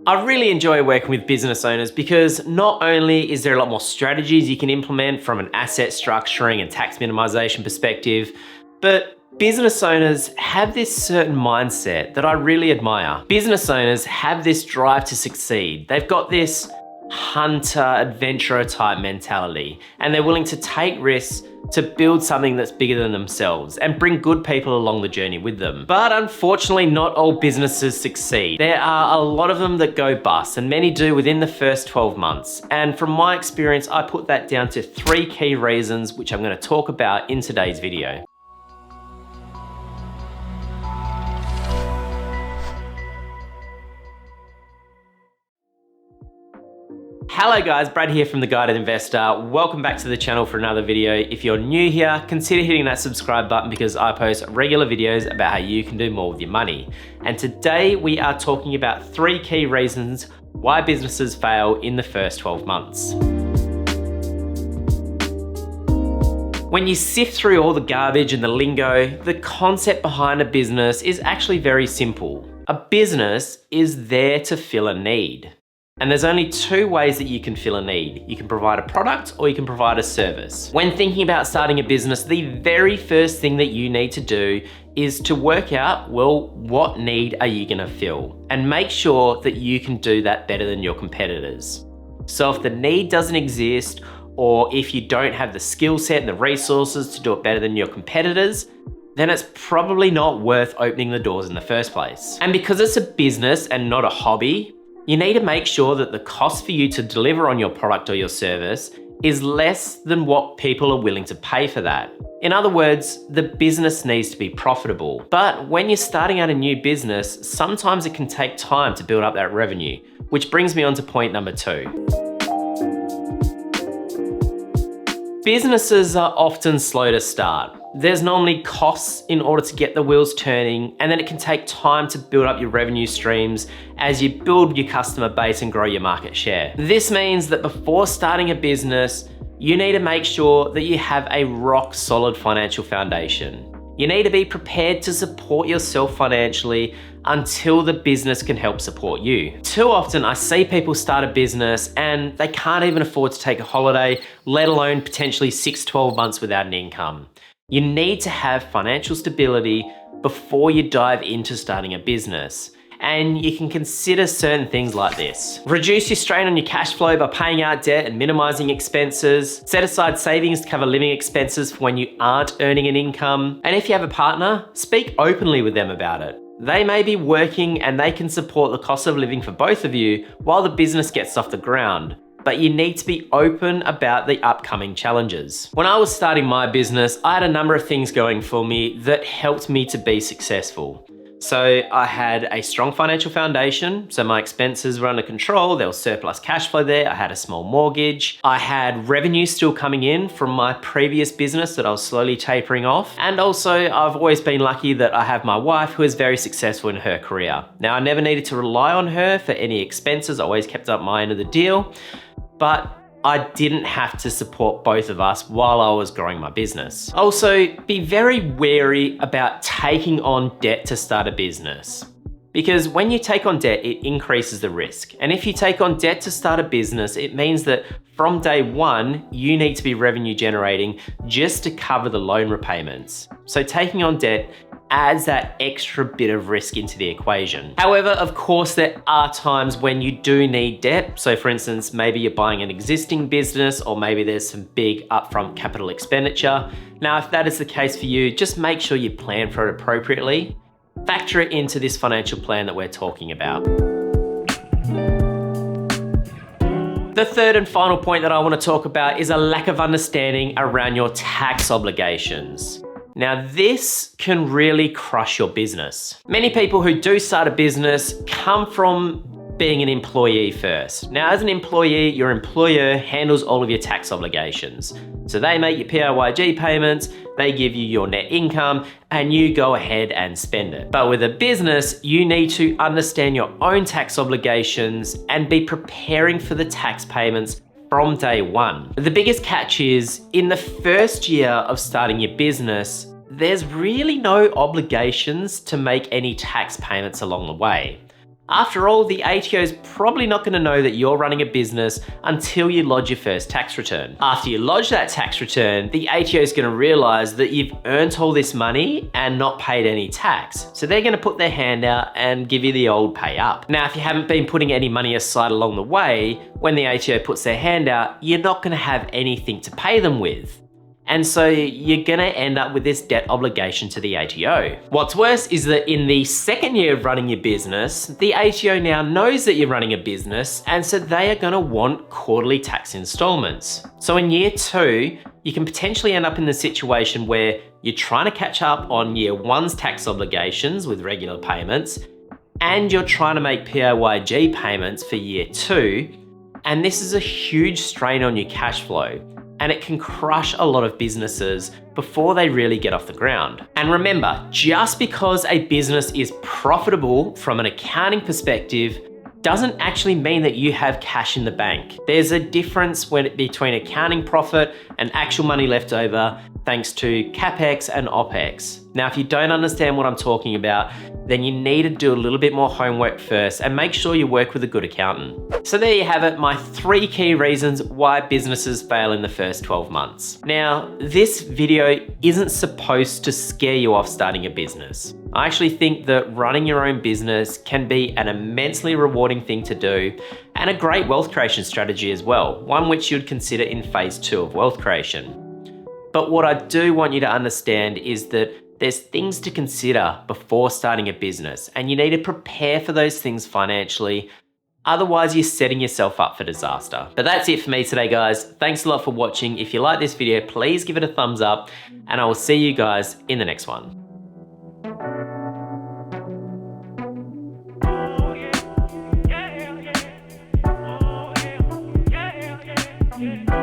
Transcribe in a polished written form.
I really enjoy working with business owners because not only is there a lot more strategies you can implement from an asset structuring and tax minimization perspective, but business owners have this certain mindset that I really admire. Business owners have this drive to succeed. They've got this hunter, adventurer type mentality, and they're willing to take risks to build something that's bigger than themselves and bring good people along the journey with them. But unfortunately, not all businesses succeed. There are a lot of them that go bust, and many do within the first 12 months. And from my experience, I put that down to 3 key reasons, which I'm going to talk about in today's video. Hello guys, Brad here from The Guided Investor. Welcome back to the channel for another video. If you're new here, consider hitting that subscribe button because I post regular videos about how you can do more with your money. And today we are talking about 3 key reasons why businesses fail in the first 12 months. When you sift through all the garbage and the lingo, the concept behind a business is actually very simple. A business is there to fill a need. And there's only 2 ways that you can fill a need. You can provide a product or you can provide a service. When thinking about starting a business, the very first thing that you need to do is to work out, well, what need are you gonna fill? And make sure that you can do that better than your competitors. So if the need doesn't exist, or if you don't have the skill set and the resources to do it better than your competitors, then it's probably not worth opening the doors in the first place. And because it's a business and not a hobby, you need to make sure that the cost for you to deliver on your product or your service is less than what people are willing to pay for that. In other words, the business needs to be profitable. But when you're starting out a new business, sometimes it can take time to build up that revenue, which brings me on to point number 2. Businesses are often slow to start. There's normally costs in order to get the wheels turning, and then it can take time to build up your revenue streams as you build your customer base and grow your market share. This means that before starting a business, you need to make sure that you have a rock solid financial foundation. You need to be prepared to support yourself financially until the business can help support you. Too often I see people start a business and they can't even afford to take a holiday, let alone potentially 6-12 months without an income. You need to have financial stability before you dive into starting a business. And you can consider certain things like this. Reduce your strain on your cash flow by paying out debt and minimizing expenses. Set aside savings to cover living expenses for when you aren't earning an income. And if you have a partner, speak openly with them about it. They may be working and they can support the cost of living for both of you while the business gets off the ground. But you need to be open about the upcoming challenges. When I was starting my business, I had a number of things going for me that helped me to be successful. So I had a strong financial foundation, so my expenses were under control, there was surplus cash flow there, I had a small mortgage, I had revenue still coming in from my previous business that I was slowly tapering off, and also I've always been lucky that I have my wife who is very successful in her career. Now I never needed to rely on her for any expenses, I always kept up my end of the deal, but I didn't have to support both of us while I was growing my business. Also, be very wary about taking on debt to start a business. Because when you take on debt, it increases the risk. And if you take on debt to start a business, it means that from day one, you need to be revenue generating just to cover the loan repayments. So taking on debt adds that extra bit of risk into the equation. However, of course, there are times when you do need debt. So for instance, maybe you're buying an existing business or maybe there's some big upfront capital expenditure. Now, if that is the case for you, just make sure you plan for it appropriately. Factor it into this financial plan that we're talking about. The third and final point that I want to talk about is a lack of understanding around your tax obligations. Now, this can really crush your business. Many people who do start a business come from being an employee first. Now, as an employee, your employer handles all of your tax obligations. So they make your PAYG payments, they give you your net income, and you go ahead and spend it. But with a business, you need to understand your own tax obligations and be preparing for the tax payments from day one. The biggest catch is, in the first year of starting your business, there's really no obligations to make any tax payments along the way. After all, the ATO is probably not going to know that you're running a business until you lodge your first tax return. After you lodge that tax return, the ATO is going to realize that you've earned all this money and not paid any tax. So they're going to put their hand out and give you the old pay up. Now, if you haven't been putting any money aside along the way, when the ATO puts their hand out, you're not going to have anything to pay them with. And so you're gonna end up with this debt obligation to the ATO. What's worse is that in the second year of running your business, the ATO now knows that you're running a business, and so they are gonna want quarterly tax installments. So in year 2, you can potentially end up in the situation where you're trying to catch up on year 1's tax obligations with regular payments, and you're trying to make PAYG payments for year 2, and this is a huge strain on your cash flow. And it can crush a lot of businesses before they really get off the ground. And remember, just because a business is profitable from an accounting perspective doesn't actually mean that you have cash in the bank. There's a difference between accounting profit and actual money left over thanks to CapEx and OpEx. Now, if you don't understand what I'm talking about, then you need to do a little bit more homework first and make sure you work with a good accountant. So there you have it, my 3 key reasons why businesses fail in the first 12 months. Now, this video isn't supposed to scare you off starting a business. I actually think that running your own business can be an immensely rewarding thing to do and a great wealth creation strategy as well, one which you'd consider in phase 2 of wealth creation. But what I do want you to understand is that there's things to consider before starting a business, and you need to prepare for those things financially. Otherwise, you're setting yourself up for disaster. But that's it for me today, guys. Thanks a lot for watching. If you like this video, please give it a thumbs up, and I will see you guys in the next one. Yeah.